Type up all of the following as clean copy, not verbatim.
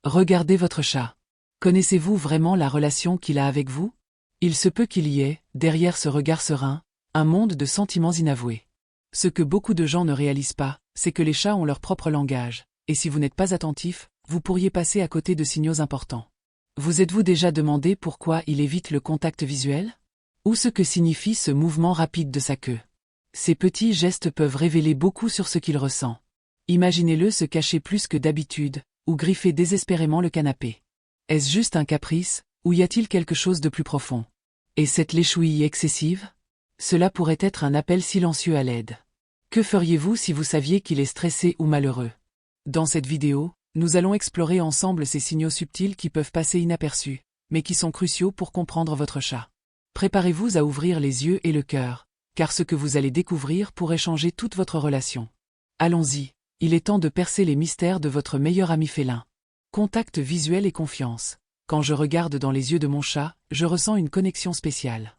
Regardez votre chat. Connaissez-vous vraiment la relation qu'il a avec vous? Il se peut qu'il y ait, derrière ce regard serein, un monde de sentiments inavoués. Ce que beaucoup de gens ne réalisent pas, c'est que les chats ont leur propre langage, et si vous n'êtes pas attentif, vous pourriez passer à côté de signaux importants. Vous êtes-vous déjà demandé pourquoi il évite le contact visuel? Ou ce que signifie ce mouvement rapide de sa queue? Ces petits gestes peuvent révéler beaucoup sur ce qu'il ressent. Imaginez-le se cacher plus que d'habitude, ou griffer désespérément le canapé. Est-ce juste un caprice, ou y a-t-il quelque chose de plus profond? Et cette léchouille excessive? Cela pourrait être un appel silencieux à l'aide. Que feriez-vous si vous saviez qu'il est stressé ou malheureux? Dans cette vidéo, nous allons explorer ensemble ces signaux subtils qui peuvent passer inaperçus, mais qui sont cruciaux pour comprendre votre chat. Préparez-vous à ouvrir les yeux et le cœur, car ce que vous allez découvrir pourrait changer toute votre relation. Allons-y, il est temps de percer les mystères de votre meilleur ami félin. Contact visuel et confiance. Quand je regarde dans les yeux de mon chat, je ressens une connexion spéciale.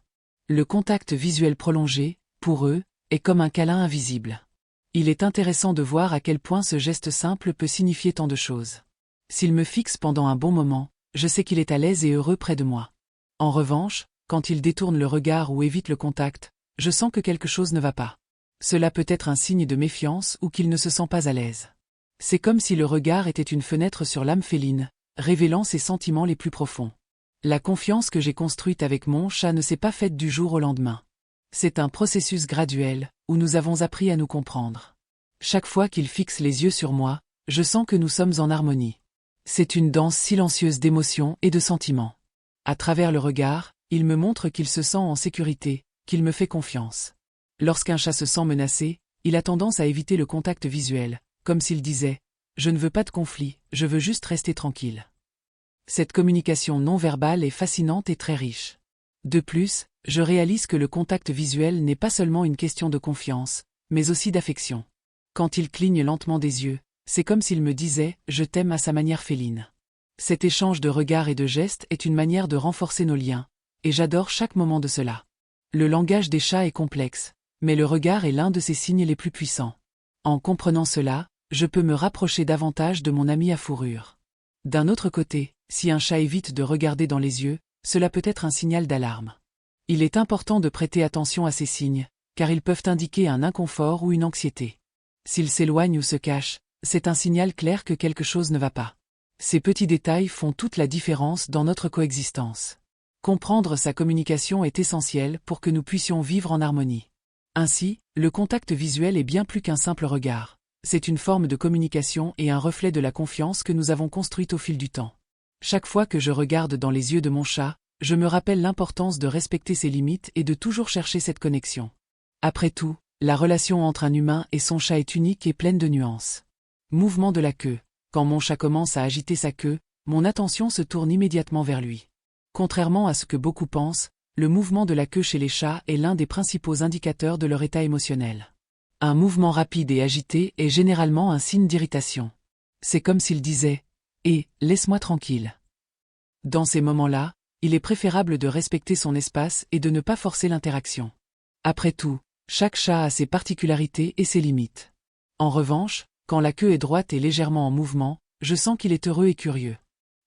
Le contact visuel prolongé, pour eux, est comme un câlin invisible. Il est intéressant de voir à quel point ce geste simple peut signifier tant de choses. S'il me fixe pendant un bon moment, je sais qu'il est à l'aise et heureux près de moi. En revanche, quand il détourne le regard ou évite le contact, je sens que quelque chose ne va pas. Cela peut être un signe de méfiance ou qu'il ne se sent pas à l'aise. C'est comme si le regard était une fenêtre sur l'âme féline, révélant ses sentiments les plus profonds. La confiance que j'ai construite avec mon chat ne s'est pas faite du jour au lendemain. C'est un processus graduel, où nous avons appris à nous comprendre. Chaque fois qu'il fixe les yeux sur moi, je sens que nous sommes en harmonie. C'est une danse silencieuse d'émotions et de sentiments. À travers le regard, il me montre qu'il se sent en sécurité, qu'il me fait confiance. Lorsqu'un chat se sent menacé, il a tendance à éviter le contact visuel, comme s'il disait « Je ne veux pas de conflit, je veux juste rester tranquille ». Cette communication non verbale est fascinante et très riche. De plus, je réalise que le contact visuel n'est pas seulement une question de confiance, mais aussi d'affection. Quand il cligne lentement des yeux, c'est comme s'il me disait « Je t'aime » à sa manière féline. Cet échange de regards et de gestes est une manière de renforcer nos liens, et j'adore chaque moment de cela. Le langage des chats est complexe, mais le regard est l'un de ses signes les plus puissants. En comprenant cela, je peux me rapprocher davantage de mon ami à fourrure. D'un autre côté, si un chat évite de regarder dans les yeux, cela peut être un signal d'alarme. Il est important de prêter attention à ces signes, car ils peuvent indiquer un inconfort ou une anxiété. S'il s'éloigne ou se cache, c'est un signal clair que quelque chose ne va pas. Ces petits détails font toute la différence dans notre coexistence. Comprendre sa communication est essentiel pour que nous puissions vivre en harmonie. Ainsi, le contact visuel est bien plus qu'un simple regard. C'est une forme de communication et un reflet de la confiance que nous avons construite au fil du temps. Chaque fois que je regarde dans les yeux de mon chat, je me rappelle l'importance de respecter ses limites et de toujours chercher cette connexion. Après tout, la relation entre un humain et son chat est unique et pleine de nuances. Mouvement de la queue. Quand mon chat commence à agiter sa queue, mon attention se tourne immédiatement vers lui. Contrairement à ce que beaucoup pensent, le mouvement de la queue chez les chats est l'un des principaux indicateurs de leur état émotionnel. Un mouvement rapide et agité est généralement un signe d'irritation. C'est comme s'il disait « Eh, laisse-moi tranquille ». Dans ces moments-là, il est préférable de respecter son espace et de ne pas forcer l'interaction. Après tout, chaque chat a ses particularités et ses limites. En revanche, quand la queue est droite et légèrement en mouvement, je sens qu'il est heureux et curieux.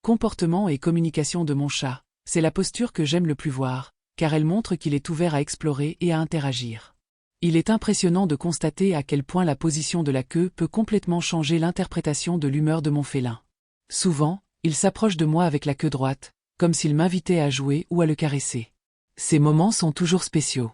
Comportement et communication de mon chat, c'est la posture que j'aime le plus voir, car elle montre qu'il est ouvert à explorer et à interagir. Il est impressionnant de constater à quel point la position de la queue peut complètement changer l'interprétation de l'humeur de mon félin. Souvent, il s'approche de moi avec la queue droite, comme s'il m'invitait à jouer ou à le caresser. Ces moments sont toujours spéciaux.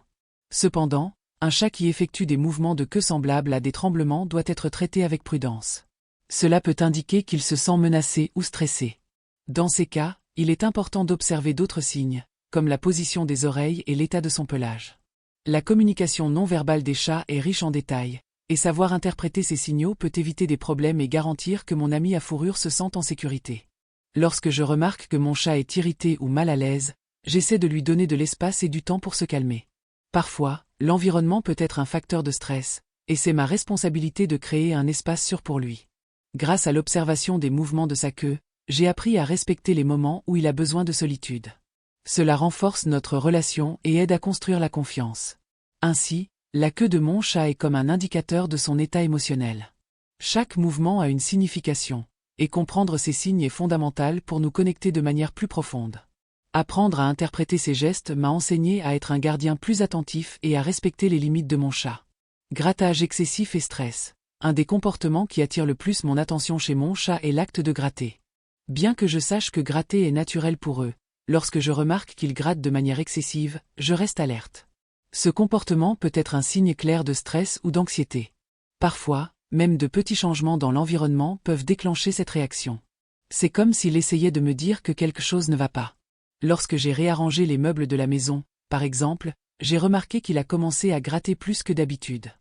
Cependant, un chat qui effectue des mouvements de queue semblables à des tremblements doit être traité avec prudence. Cela peut indiquer qu'il se sent menacé ou stressé. Dans ces cas, il est important d'observer d'autres signes, comme la position des oreilles et l'état de son pelage. La communication non verbale des chats est riche en détails, et savoir interpréter ces signaux peut éviter des problèmes et garantir que mon ami à fourrure se sente en sécurité. Lorsque je remarque que mon chat est irrité ou mal à l'aise, j'essaie de lui donner de l'espace et du temps pour se calmer. Parfois, l'environnement peut être un facteur de stress, et c'est ma responsabilité de créer un espace sûr pour lui. Grâce à l'observation des mouvements de sa queue, j'ai appris à respecter les moments où il a besoin de solitude. Cela renforce notre relation et aide à construire la confiance. Ainsi, la queue de mon chat est comme un indicateur de son état émotionnel. Chaque mouvement a une signification, et comprendre ces signes est fondamental pour nous connecter de manière plus profonde. Apprendre à interpréter ces gestes m'a enseigné à être un gardien plus attentif et à respecter les limites de mon chat. Grattage excessif et stress. Un des comportements qui attire le plus mon attention chez mon chat est l'acte de gratter. Bien que je sache que gratter est naturel pour eux, lorsque je remarque qu'ils grattent de manière excessive, je reste alerte. Ce comportement peut être un signe clair de stress ou d'anxiété. Parfois, même de petits changements dans l'environnement peuvent déclencher cette réaction. C'est comme s'il essayait de me dire que quelque chose ne va pas. Lorsque j'ai réarrangé les meubles de la maison, par exemple, j'ai remarqué qu'il a commencé à gratter plus que d'habitude.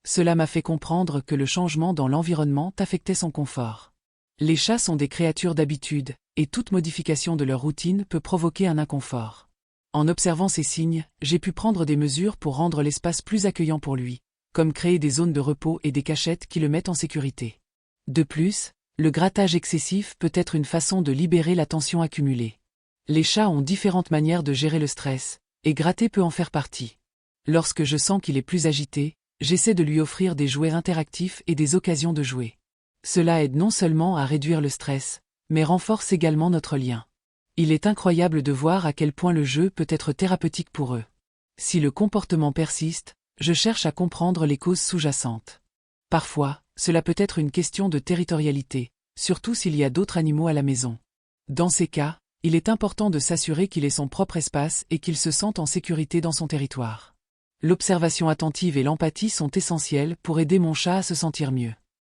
Cela m'a fait comprendre que le changement dans l'environnement affectait son confort. Les chats sont des créatures d'habitude, et toute modification de leur routine peut provoquer un inconfort. En observant ces signes, j'ai pu prendre des mesures pour rendre l'espace plus accueillant pour lui, comme créer des zones de repos et des cachettes qui le mettent en sécurité. De plus, le grattage excessif peut être une façon de libérer la tension accumulée. Les chats ont différentes manières de gérer le stress, et gratter peut en faire partie. Lorsque je sens qu'il est plus agité, j'essaie de lui offrir des jouets interactifs et des occasions de jouer. Cela aide non seulement à réduire le stress, mais renforce également notre lien. Il est incroyable de voir à quel point le jeu peut être thérapeutique pour eux. Si le comportement persiste, je cherche à comprendre les causes sous-jacentes. Parfois, cela peut être une question de territorialité, surtout s'il y a d'autres animaux à la maison. Dans ces cas, il est important de s'assurer qu'il ait son propre espace et qu'il se sente en sécurité dans son territoire. L'observation attentive et l'empathie sont essentielles pour aider mon chat à se sentir mieux.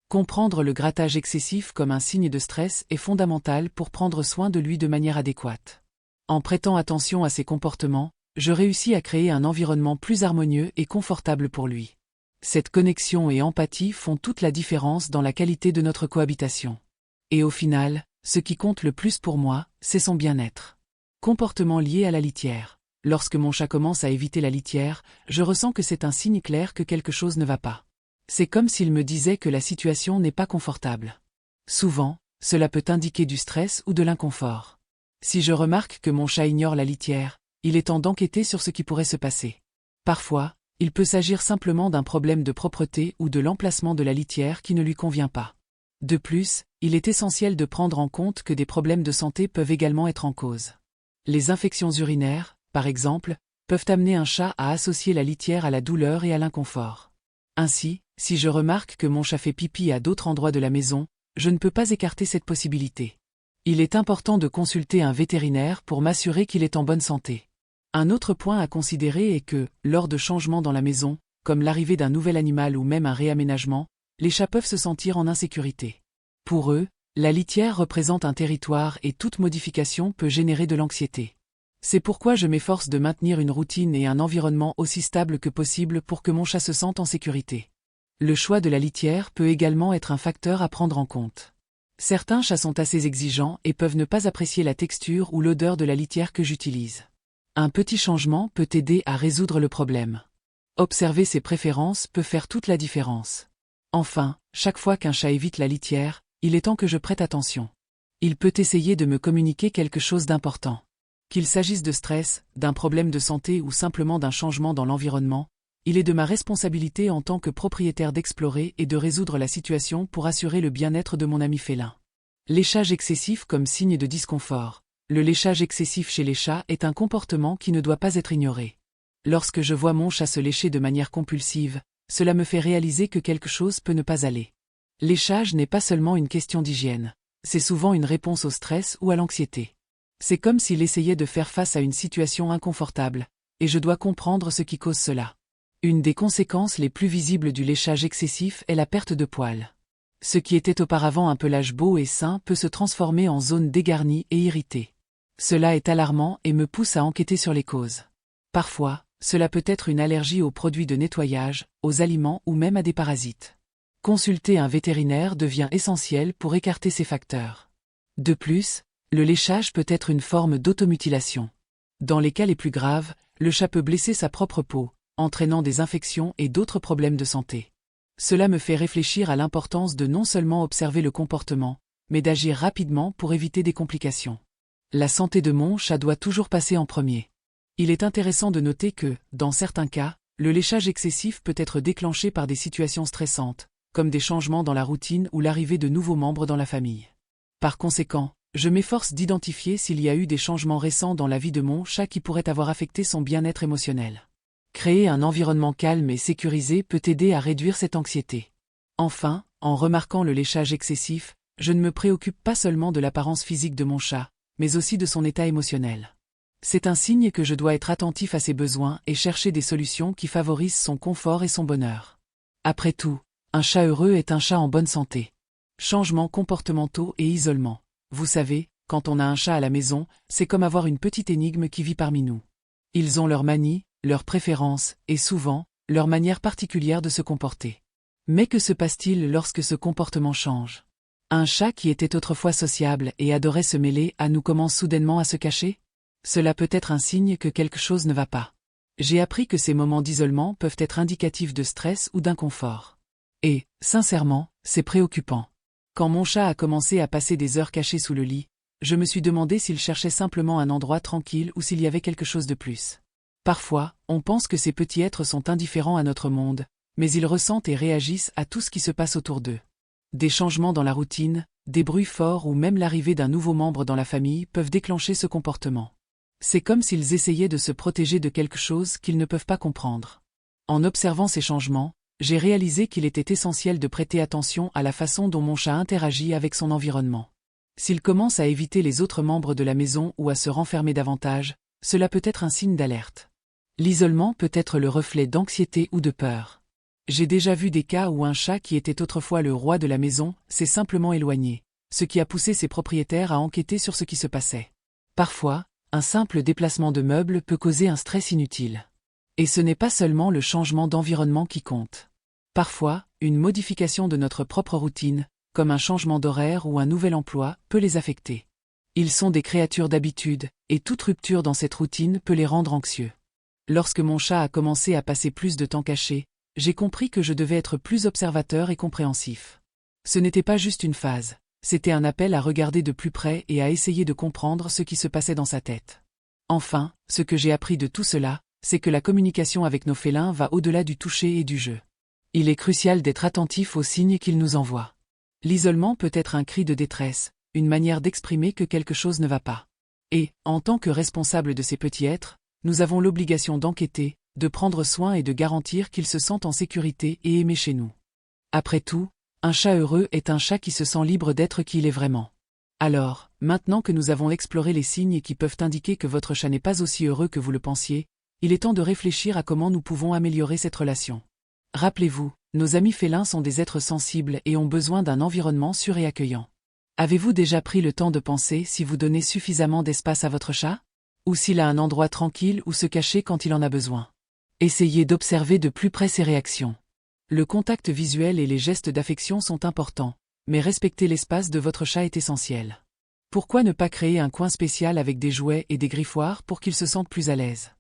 Comprendre le grattage excessif comme un signe de stress est fondamental pour prendre soin de lui de manière adéquate. En prêtant attention à ses comportements, je réussis à créer un environnement plus harmonieux et confortable pour lui. Cette connexion et empathie font toute la différence dans la qualité de notre cohabitation. Et au final, ce qui compte le plus pour moi, c'est son bien-être. Comportement lié à la litière. Lorsque mon chat commence à éviter la litière, je ressens que c'est un signe clair que quelque chose ne va pas. C'est comme s'il me disait que la situation n'est pas confortable. Souvent, cela peut indiquer du stress ou de l'inconfort. Si je remarque que mon chat ignore la litière, il est temps d'enquêter sur ce qui pourrait se passer. Parfois, il peut s'agir simplement d'un problème de propreté ou de l'emplacement de la litière qui ne lui convient pas. De plus, il est essentiel de prendre en compte que des problèmes de santé peuvent également être en cause. Les infections urinaires, par exemple, peuvent amener un chat à associer la litière à la douleur et à l'inconfort. Ainsi, si je remarque que mon chat fait pipi à d'autres endroits de la maison, je ne peux pas écarter cette possibilité. Il est important de consulter un vétérinaire pour m'assurer qu'il est en bonne santé. Un autre point à considérer est que, lors de changements dans la maison, comme l'arrivée d'un nouvel animal ou même un réaménagement, les chats peuvent se sentir en insécurité. Pour eux, la litière représente un territoire et toute modification peut générer de l'anxiété. C'est pourquoi je m'efforce de maintenir une routine et un environnement aussi stable que possible pour que mon chat se sente en sécurité. Le choix de la litière peut également être un facteur à prendre en compte. Certains chats sont assez exigeants et peuvent ne pas apprécier la texture ou l'odeur de la litière que j'utilise. Un petit changement peut aider à résoudre le problème. Observer ses préférences peut faire toute la différence. Enfin, chaque fois qu'un chat évite la litière, il est temps que je prête attention. Il peut essayer de me communiquer quelque chose d'important. Qu'il s'agisse de stress, d'un problème de santé ou simplement d'un changement dans l'environnement, il est de ma responsabilité en tant que propriétaire d'explorer et de résoudre la situation pour assurer le bien-être de mon ami félin. Léchage excessif comme signe de disconfort. Le léchage excessif chez les chats est un comportement qui ne doit pas être ignoré. Lorsque je vois mon chat se lécher de manière compulsive, cela me fait réaliser que quelque chose peut ne pas aller. Léchage n'est pas seulement une question d'hygiène, c'est souvent une réponse au stress ou à l'anxiété. C'est comme s'il essayait de faire face à une situation inconfortable, et je dois comprendre ce qui cause cela. Une des conséquences les plus visibles du léchage excessif est la perte de poils. Ce qui était auparavant un pelage beau et sain peut se transformer en zone dégarnie et irritée. Cela est alarmant et me pousse à enquêter sur les causes. Parfois, cela peut être une allergie aux produits de nettoyage, aux aliments ou même à des parasites. Consulter un vétérinaire devient essentiel pour écarter ces facteurs. De plus, le léchage peut être une forme d'automutilation. Dans les cas les plus graves, le chat peut blesser sa propre peau, entraînant des infections et d'autres problèmes de santé. Cela me fait réfléchir à l'importance de non seulement observer le comportement, mais d'agir rapidement pour éviter des complications. La santé de mon chat doit toujours passer en premier. Il est intéressant de noter que, dans certains cas, le léchage excessif peut être déclenché par des situations stressantes, comme des changements dans la routine ou l'arrivée de nouveaux membres dans la famille. Par conséquent, je m'efforce d'identifier s'il y a eu des changements récents dans la vie de mon chat qui pourraient avoir affecté son bien-être émotionnel. Créer un environnement calme et sécurisé peut aider à réduire cette anxiété. Enfin, en remarquant le léchage excessif, je ne me préoccupe pas seulement de l'apparence physique de mon chat, mais aussi de son état émotionnel. C'est un signe que je dois être attentif à ses besoins et chercher des solutions qui favorisent son confort et son bonheur. Après tout, un chat heureux est un chat en bonne santé. Changements comportementaux et isolement. Vous savez, quand on a un chat à la maison, c'est comme avoir une petite énigme qui vit parmi nous. Ils ont leurs manies, leurs préférences, et souvent, leur manière particulière de se comporter. Mais que se passe-t-il lorsque ce comportement change? Un chat qui était autrefois sociable et adorait se mêler à nous commence soudainement à se cacher? Cela peut être un signe que quelque chose ne va pas. J'ai appris que ces moments d'isolement peuvent être indicatifs de stress ou d'inconfort. Et, sincèrement, c'est préoccupant. Quand mon chat a commencé à passer des heures caché sous le lit, je me suis demandé s'il cherchait simplement un endroit tranquille ou s'il y avait quelque chose de plus. Parfois, on pense que ces petits êtres sont indifférents à notre monde, mais ils ressentent et réagissent à tout ce qui se passe autour d'eux. Des changements dans la routine, des bruits forts ou même l'arrivée d'un nouveau membre dans la famille peuvent déclencher ce comportement. C'est comme s'ils essayaient de se protéger de quelque chose qu'ils ne peuvent pas comprendre. En observant ces changements, j'ai réalisé qu'il était essentiel de prêter attention à la façon dont mon chat interagit avec son environnement. S'il commence à éviter les autres membres de la maison ou à se renfermer davantage, cela peut être un signe d'alerte. L'isolement peut être le reflet d'anxiété ou de peur. J'ai déjà vu des cas où un chat qui était autrefois le roi de la maison s'est simplement éloigné, ce qui a poussé ses propriétaires à enquêter sur ce qui se passait. Parfois, un simple déplacement de meubles peut causer un stress inutile. Et ce n'est pas seulement le changement d'environnement qui compte. Parfois, une modification de notre propre routine, comme un changement d'horaire ou un nouvel emploi, peut les affecter. Ils sont des créatures d'habitude, et toute rupture dans cette routine peut les rendre anxieux. Lorsque mon chat a commencé à passer plus de temps caché, j'ai compris que je devais être plus observateur et compréhensif. Ce n'était pas juste une phase, c'était un appel à regarder de plus près et à essayer de comprendre ce qui se passait dans sa tête. Enfin, ce que j'ai appris de tout cela, c'est que la communication avec nos félins va au-delà du toucher et du jeu. Il est crucial d'être attentif aux signes qu'ils nous envoient. L'isolement peut être un cri de détresse, une manière d'exprimer que quelque chose ne va pas. Et, en tant que responsables de ces petits êtres, nous avons l'obligation d'enquêter, de prendre soin et de garantir qu'ils se sentent en sécurité et aimés chez nous. Après tout, un chat heureux est un chat qui se sent libre d'être qui il est vraiment. Alors, maintenant que nous avons exploré les signes qui peuvent indiquer que votre chat n'est pas aussi heureux que vous le pensiez, il est temps de réfléchir à comment nous pouvons améliorer cette relation. Rappelez-vous, nos amis félins sont des êtres sensibles et ont besoin d'un environnement sûr et accueillant. Avez-vous déjà pris le temps de penser si vous donnez suffisamment d'espace à votre chat? Ou s'il a un endroit tranquille où se cacher quand il en a besoin? Essayez d'observer de plus près ses réactions. Le contact visuel et les gestes d'affection sont importants, mais respecter l'espace de votre chat est essentiel. Pourquoi ne pas créer un coin spécial avec des jouets et des griffoirs pour qu'il se sente plus à l'aise?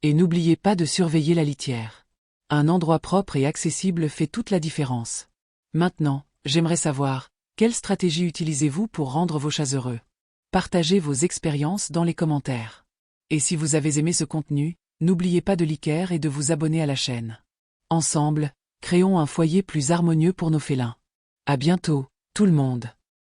Et n'oubliez pas de surveiller la litière. Un endroit propre et accessible fait toute la différence. Maintenant, j'aimerais savoir, quelle stratégie utilisez-vous pour rendre vos chats heureux? Partagez vos expériences dans les commentaires. Et si vous avez aimé ce contenu, n'oubliez pas de liker et de vous abonner à la chaîne. Ensemble, créons un foyer plus harmonieux pour nos félins. À bientôt, tout le monde.